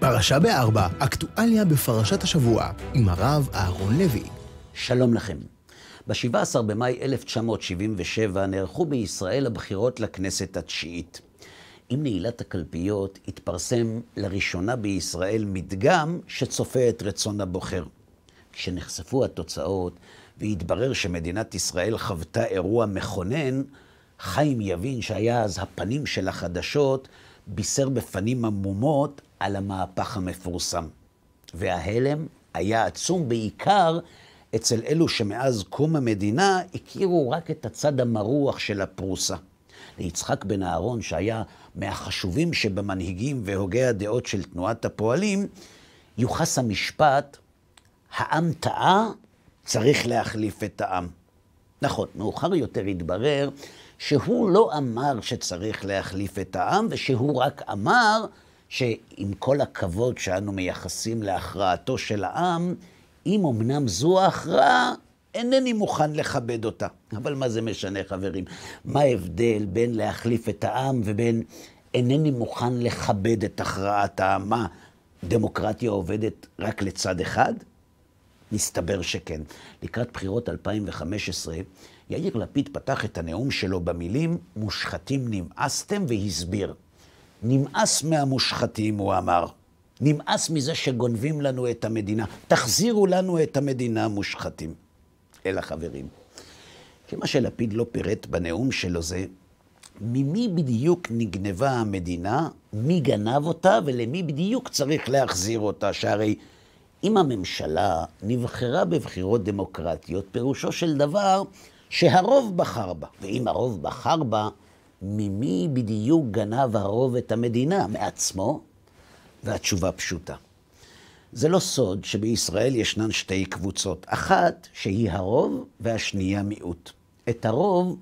פרשה בארבע, אקטואליה בפרשת השבוע, עם הרב אהרון לוי. שלום לכם. ב-17 במאי 1977 נערכו בישראל הבחירות לכנסת התשיעית. עם נעילת הקלפיות התפרסם לראשונה בישראל מדגם שצופה את רצון הבוחר. כשנחשפו התוצאות והתברר שמדינת ישראל חוותה אירוע מכונן, חיים יבין שהיה אז הפנים של החדשות, בישר בפנים עמומות על המהפך המפורסם. וההלם היה עצום בעיקר אצל אלו שמאז קום המדינה הכירו רק את הצד המרוח של הפרוסה. ליצחק בן אהרון, שהיה מהחשובים שבמנהיגים והוגי הדעות של תנועת הפועלים, יוחס המשפט, העם טעה, צריך להחליף את העם. נכון, מאוחר יותר התברר שהוא לא אמר שצריך להחליף את העם, ושהוא רק אמר שעם כל הכבוד שאנו מייחסים להכרעתו של העם, אם אמנם זו ההכרעה, אינני מוכן לכבד אותה. אבל מה זה משנה, חברים? מה ההבדל בין להחליף את העם ובין אינני מוכן לכבד את הכרעת העם? מה, דמוקרטיה עובדת רק לצד אחד? נסתבר שכן. לקראת בחירות 2015, יאיר לפיד פתח את הנאום שלו במילים, מושחתים נמאסתם, והסביר. נמאס מהמושחתים, הוא אמר. נמאס מזה שגונבים לנו את המדינה. תחזירו לנו את המדינה מושחתים. אלה חברים. כמה שלפיד לא פירט בנאום שלו זה, ממי בדיוק נגנבה המדינה, מי גנב אותה ולמי בדיוק צריך להחזיר אותה, שהרי אם הממשלה נבחרה בבחירות דמוקרטיות, פירושו של דבר שהרוב בחר בה. ואם הרוב בחר בה, ממי בדיוק גנב הרוב את המדינה? מעצמו? והתשובה פשוטה. זה לא סוד שבישראל ישנן שתי קבוצות. אחת שהיא הרוב והשנייה מיעוט. את הרוב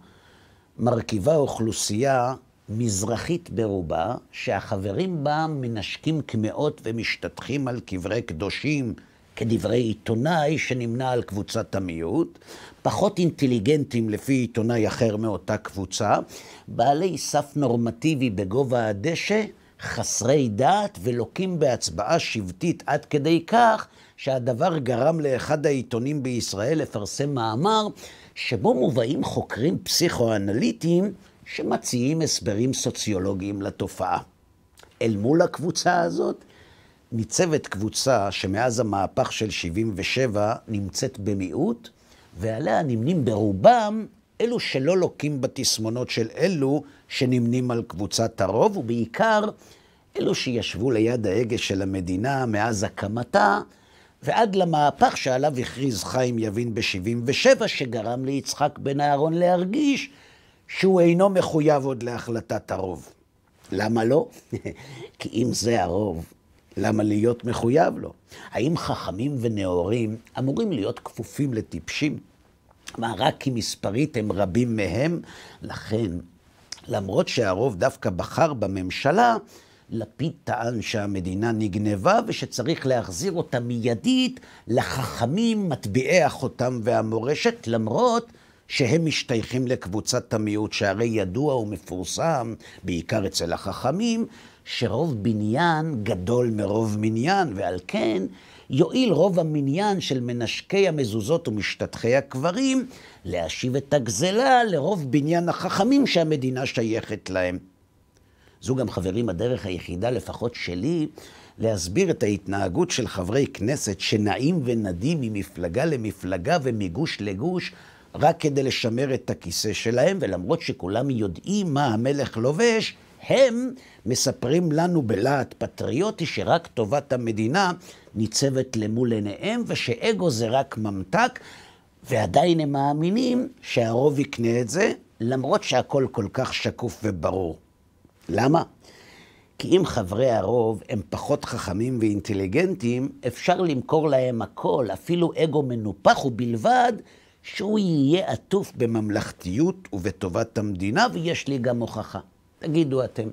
מרכיבה אוכלוסייה מזרחית ברובה, שהחברים בה מנשקים כמאות ומשתטחים על קברי קדושים, כדברי עיתונאי שנמנה על קבוצת המיעוט, פחות אינטליגנטים לפי עיתונאי אחר מאותה קבוצה, בעלי סף נורמטיבי בגובה הדשא, חסרי דעת ולוקים בהצבעה שבטית עד כדי כך שהדבר גרם לאחד העיתונים בישראל לפרסם מאמר שבו מובאים חוקרים פסיכואנליטיים שמציעים הסברים סוציולוגיים לתופעה. אל מול הקבוצה הזאת ניצבת קבוצה שמאז המהפך של 77 נמצאת במיעוט, ועליה נמנים ברובם אלו שלא לוקים בתסמונות של אלו שנמנים על קבוצת הרוב, ובעיקר אלו שישבו ליד ההגה של המדינה מאז הקמתה, ועד למהפך שעליו הכריז חיים יבין ב-77, שגרם ליצחק בן אהרון להרגיש שהוא אינו מחויב עוד להחלטת הרוב. למה לא? כי אם זה הרוב, למה להיות מחויב לו? האם חכמים ונאורים אמורים להיות כפופים לטיפשים? מה, רק כי מספרית הם רבים מהם? לכן, למרות שהרוב דווקא בחר בממשלה, לפיד טען שהמדינה נגנבה ושצריך להחזיר אותה מיידית לחכמים, מטביעי החותם והמורשת, למרות שהם משתייכים לקבוצת המיעוט, שהרי ידוע ומפורסם, בעיקר אצל החכמים, שרוב בניין גדול מרוב מניין, ועל כן יועיל רוב המניין של מנשקי המזוזות ומשתטחי הקברים להשיב את הגזלה לרוב בניין החכמים שהמדינה שייכת להם. זו גם, חברים, הדרך היחידה, לפחות שלי, להסביר את ההתנהגות של חברי כנסת שנעים ונדים ממפלגה למפלגה ומגוש לגוש, רק כדי לשמר את הכיסא שלהם, ולמרות שכולם יודעים מה המלך לובש, הם מספרים לנו בלהט פטריוטי שרק טובת המדינה ניצבת למול עיניהם, ושאגו זה רק ממתק, ועדיין הם מאמינים שהרוב יקנה את זה, למרות שהכל כל כך שקוף וברור. למה? כי אם חברי הרוב הם פחות חכמים ואינטליגנטים, אפשר למכור להם הכל, אפילו אגו מנופח, ובלבד שהוא יהיה עטוף בממלכתיות ובטובת המדינה, ויש לי גם הוכחה. תגידו אתם,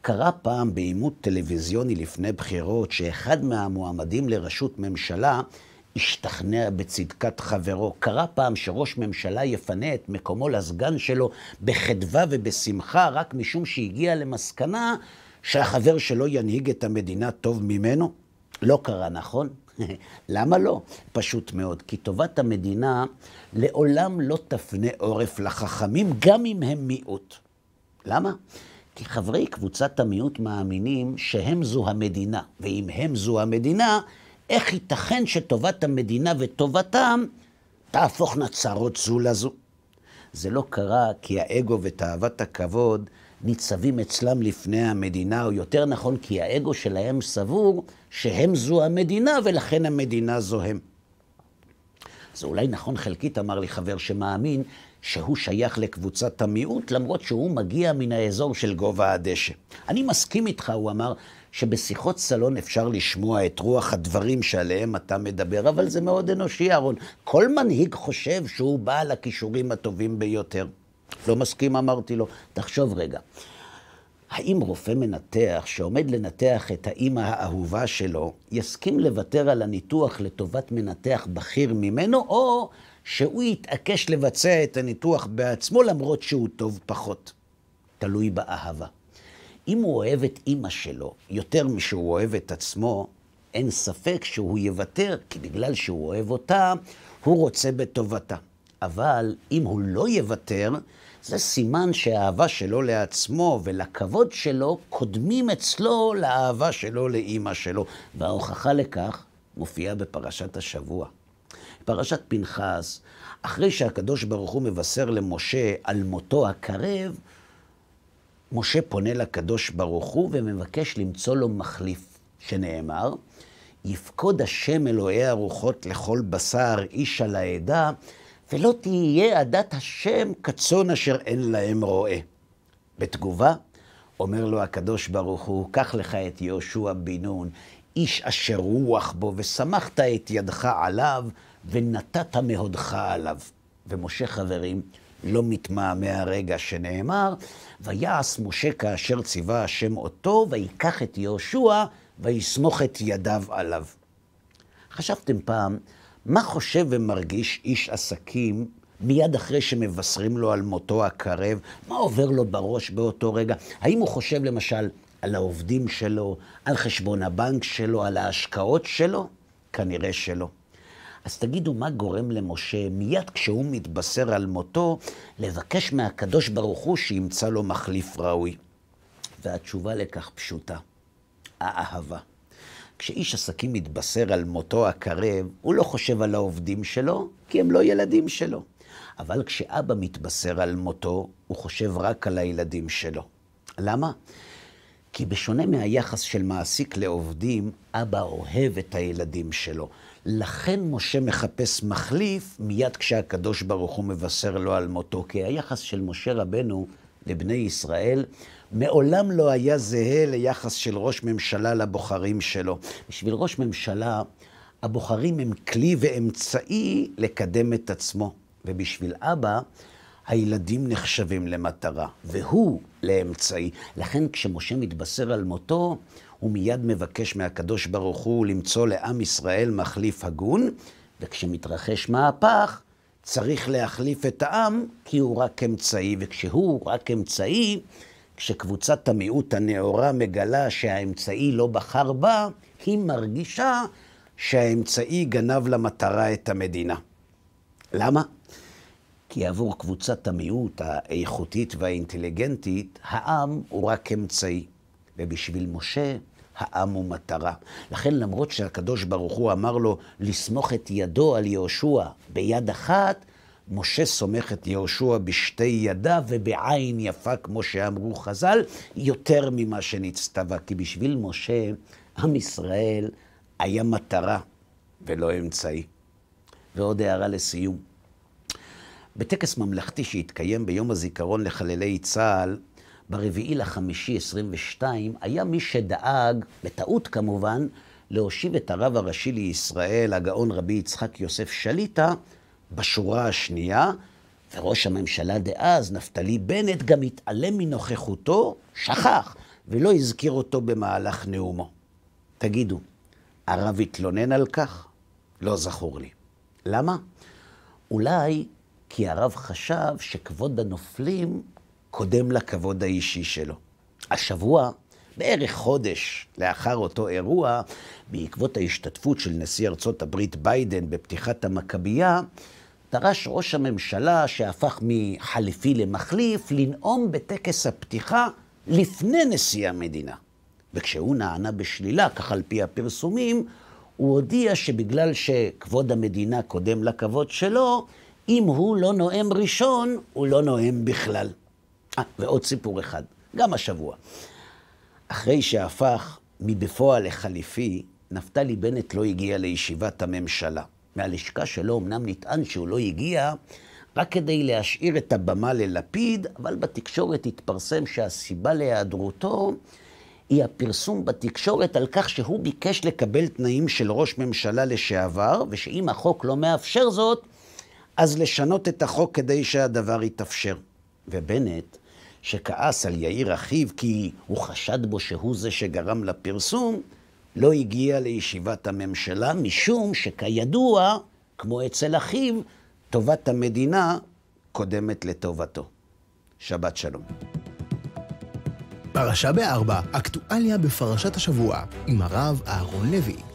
קרה פעם בעימות טלוויזיוני לפני בחירות שאחד מהמועמדים לראשות ממשלה השתכנע בצדקת חברו. קרה פעם שראש ממשלה יפנה את מקומו לסגן שלו בחדווה ובשמחה, רק משום שהגיע למסקנה שהחבר שלו ינהיג את המדינה טוב ממנו? לא קרה, נכון? למה לא? פשוט מאוד, כי טובת המדינה לעולם לא תפנה עורף לחכמים, גם אם הם מיעוט. למה? כי חברי קבוצת המיעוט מאמינים שהם זו המדינה, ואם הם זו המדינה, איך ייתכן שטובת המדינה וטובתם תהפוכנה צרות זו לזו? זה לא קרה כי האגו ותאוות הכבוד ניצבים אצלם לפני המדינה, או יותר נכון כי האגו שלהם סבור שהם זו המדינה ולכן המדינה זו הם. זה אולי נכון חלקית, אמר לי חבר שמאמין שהוא שייך לקבוצת המיעוט, למרות שהוא מגיע מן האזור של גובה הדשא. אני מסכים איתך, הוא אמר, שבשיחות סלון אפשר לשמוע את רוח הדברים שעליהם אתה מדבר, אבל זה מאוד אנושי, אהרון. כל מנהיג חושב שהוא בעל הכישורים הטובים ביותר. לא מסכים, אמרתי לו. תחשוב רגע, האם רופא מנתח שעומד לנתח את האמא האהובה שלו, יסכים לוותר על הניתוח לטובת מנתח בכיר ממנו, או שהוא יתעקש לבצע את הניתוח בעצמו למרות שהוא טוב פחות? תלוי באהבה. אם הוא אוהב את אמא שלו יותר משהוא אוהב את עצמו, אין ספק שהוא יוותר, כי בגלל שהוא אוהב אותה, הוא רוצה בטובתה. אבל אם הוא לא יוותר, זה סימן שהאהבה שלו לעצמו ולכבוד שלו קודמים אצלו לאהבה שלו לאמא שלו. וההוכחה לכך מופיעה בפרשת השבוע. פרשת פנחס, אחרי שהקדוש ברוך הוא מבשר למשה על מותו הקרב, משה פונה לקדוש ברוך הוא ומבקש למצוא לו מחליף, שנאמר, יפקוד השם אלוהי הרוחות לכל בשר איש על העדה, ולא תהיה עדת השם כצאן אשר אין להם רועה. בתגובה, אומר לו הקדוש ברוך הוא, קח לך את יהושע בן נון, איש אשר רוח בו, ושמחת את ידך עליו, ונתת מהודך עליו. ומשה, חברים, לא מתמהמה הרגע שנאמר, ויעש משה כאשר ציווה השם אותו, ויקח את יהושע, ויסמוך את ידיו עליו. חשבתם פעם, מה חושב ומרגיש איש עסקים מיד אחרי שמבשרים לו על מותו הקרב? מה עובר לו בראש באותו רגע? האם הוא חושב למשל על העובדים שלו, על חשבון הבנק שלו, על ההשקעות שלו? כנראה שלא. אז תגידו, מה גורם למשה מיד כשהוא מתבשר על מותו לבקש מהקדוש ברוך הוא שימצא לו מחליף ראוי? והתשובה לכך פשוטה, האהבה. כשאיש עסקים מתבשר על מותו הקרב, הוא לא חושב על העובדים שלו, כי הם לא ילדים שלו. אבל כשאבא מתבשר על מותו, הוא חושב רק על הילדים שלו. למה? כי בשונה מהיחס של מעסיק לעובדים, אבא אוהב את הילדים שלו. לכן משה מחפש מחליף מיד כשהקדוש ברוך הוא מבשר לו על מותו. כי היחס של משה רבנו לבני ישראל מעולם לא היה זהה ליחס של ראש ממשלה לבוחרים שלו. בשביל ראש ממשלה, הבוחרים הם כלי ואמצעי לקדם את עצמו. ובשביל אבא, הילדים נחשבים למטרה, והוא לאמצעי. לכן כשמשה מתבשר על מותו, הוא מיד מבקש מהקדוש ברוך הוא למצוא לעם ישראל מחליף הגון, וכשמתרחש מהפך, צריך להחליף את העם, כי הוא רק אמצעי, וכשהוא רק אמצעי, כשקבוצת המיעוט הנאורה מגלה שהאמצעי לא בחר בה, היא מרגישה שהאמצעי גנב למטרה את המדינה. למה? כי עבור קבוצת המיעוט האיכותית והאינטליגנטית, העם הוא רק אמצעי. ובשביל משה, העם הוא מטרה. לכן למרות שהקדוש ברוך הוא אמר לו לסמוך את ידו על יהושע ביד אחת, משה סומך את יהושע בשתי ידיו ובעין יפה, כמו שאמרו חז"ל, יותר ממה שנצטווה. כי בשביל משה, עם ישראל היה מטרה ולא אמצעי. ועוד הערה לסיום. בטקס ממלכתי שהתקיים ביום הזיכרון לחללי צה"ל, ב4.5.22, היה מי שדאג, בטעות כמובן, להושיב את הרב הראשי לישראל, הגאון רבי יצחק יוסף שליטה, בשורה השנייה, וראש הממשלה דאז, נפתלי בנט, גם התעלם מנוכחותו, שכח, ולא הזכיר אותו במהלך נאומו. תגידו, הרב התלונן על כך? לא זכור לי. למה? אולי כי הרב חשב שכבוד הנופלים קודם לכבוד האישי שלו. השבוע, בערך חודש לאחר אותו אירוע, בעקבות ההשתתפות של נשיא ארצות הברית ביידן בפתיחת המכבייה, דרש ראש הממשלה שהפך מחליפי למחליף לנאום בטקס הפתיחה לפני נשיא המדינה. וכשהוא נענה בשלילה, כך על פי הפרסומים, הוא הודיע שבגלל שכבוד המדינה קודם לכבוד שלו, אם הוא לא נואם ראשון, הוא לא נואם בכלל. ועוד סיפור אחד, גם השבוע. אחרי שהפך מבפועל לחליפי, נפתלי בנט לא הגיע לישיבת הממשלה. מהלשכה שלו אמנם נטען שהוא לא הגיע, רק כדי להשאיר את הבמה ללפיד, אבל בתקשורת התפרסם שהסיבה להיעדרותו היא הפרסום בתקשורת על כך שהוא ביקש לקבל תנאים של ראש ממשלה לשעבר, ושאם החוק לא מאפשר זאת, אז לשנות את החוק כדי שהדבר יתאפשר. ובנט, שכעס על יאיר אחיו כי הוא חשד בו שהוא זה שגרם לפרסום, לא הגיע לישיבת הממשלה, משום שכידוע, כמו אצל אחיו, טובת המדינה קודמת לטובתו. שבת שלום. פרשה ב4, אקטואליה בפרשת השבוע, עם הרב אהרון לוי.